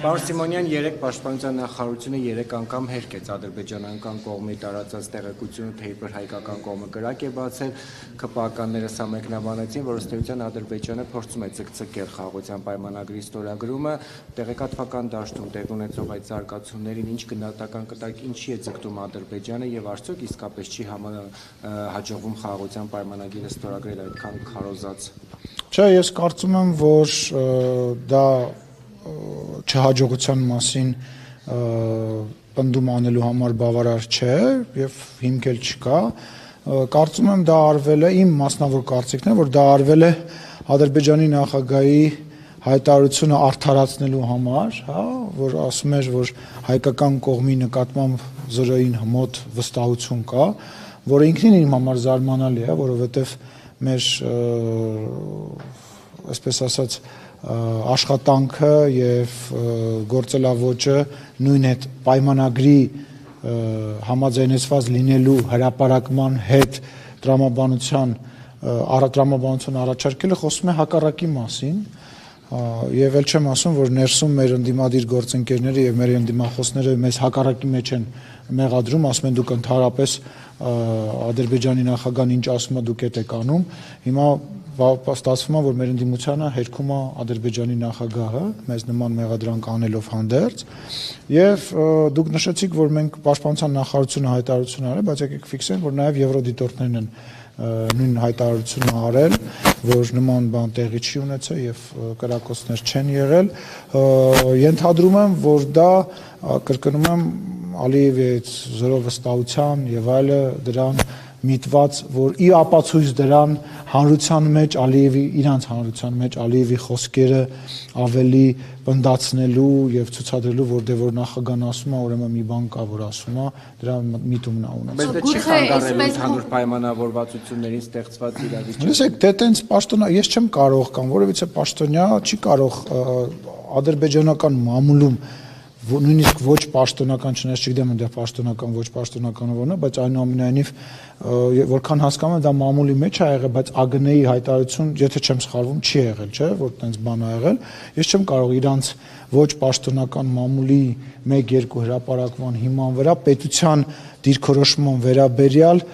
Պարոն Սիմոնյան, երեք պաշտպանության նախարարությունը 3 անգամ հերկեց ադրբեջանական կողմի տարածած տեղեկությունը, թե իբր հայկական կողմը կրակ է բացել, ԿՊԱ-ականները սա մեկնաբանեցին, որ ըստ էության Ադրբեջանը փորձում է ցկցկել խաղաղության պայմանագրի ստորագրումը, տեղեկատվական դաշտում տեղ ունեցող այդ զարգացումներին ինչ գնահատական կտակ, ինչի է ցկտում Ադրբեջանը եւ արդյոք իսկապես չի հաջողվում խաղաղության պայմանագիրը ստորագրել այդքան քարոզած։ Չէ, ես կարծում եմ, որ դա չհաջողության մասին պնդում անելու համար բավարար չէ եւ հիմք էլ չկա, կարծում եմ դա արվել է, իմ մասնավոր կարծիքն է, որ դա արվել է Ադրբեջանի նախագահի հայտարարությունը արդարացնելու համար, հա, որ ասում էր, որ հայկական կողմի նկատմամբ զրոյին մոտ վստահություն կա, որը ինքնին իմ համար զարմանալի է, որովհետեւ մեր այսպես ասած աշխատանքը եւ գործելավոճը նույն այդ պայմանագրի համաձայնեցված լինելու հրապարակման հետ տրամաբանության առաջարկելը խոսում է հակառակի մասին եւ էլ չեմ ասում, որ ներսում մեր ընդդիմադիր գործընկերները եւ մեր ընդդիմախոսները մեզ հակառակի մեջ են մեղադրում, ասում են դուք ընդհանրապես Ադրբեջանի նախագահան ինչ ասում է դուք եք անում, հիմա ստացվում է, որ մեր ընդդիմությանը հերքում է Ադրբեջանի նախագահը, մեզ նման մեղադրանք անելով հանդերձ, եւ դուք նշեցիք, որ մենք պաշտպանության նախարարությունը հայտարարություն արել, բայց եկեք ֆիքսենք, որ նաեւ եվրոդիտորդներն են նույն հայտարարությունը արել, որ նման բան տեղի չի ունեցել եւ կրակոցներ չեն եղել, ենթադրում եմ, որ դա կրկնում եմ Ալիևի զրո վստահության եւ այլը դրան միտված, որ ի ապացույց դրան հանրության մեջ Ալիևի իրանց հանրության մեջ Ալիևի խոսքերը ավելի պնդացնելու եւ ցուցադրելու, որ նախագահան ասում է, ուրեմն մի բան կա, որ ասում է, դրա միտումն է ունեցել։ Բայց դա չի խանգարելու ընդհանուր պայմանավորվածություններին ստեղծված իրավիճակը։ Լսեք, դե տենց պաշտոնյա, ես չեմ կարող կամ որևիցե պաշտոնյա չի կարող ադրբեջանական մամուլում նույնիսկ ոչ պաշտոնական, չնայած չգիտեմ այնտեղ պաշտոնական, ոչ պաշտոնականը որն է, բայց այնուամենայնիվ որքան հասկանում եմ դա մամուլի մեջ է եղել, բայց ԱԳՆ-ի հայտարարություն, եթե չեմ սխալվում, չի եղել, չէ, որ տենց բան ա եղել։ Ես չեմ կարող իրանց ոչ պաշտոնական մամուլի 1-2 հրապարակման հիման վրա պետության դիրքորոշման վերաբերյալ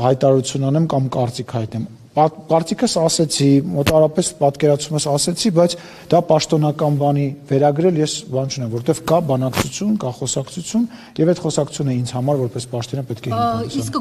հայտարարություն անեմ կամ կարծիք հայտնեմ։ Կարծիքս ասեցի, մոտարապես պատկերացումս ասեցի, բայց դա պաշտոնական բանի վերագրել ես բան չունեմ, որովհետև կա բանակցություն, կա խոսակցություն եւ այդ խոսակցությունը ինձ համար որպես պաշտոնյա պետք է հիմք ունենա։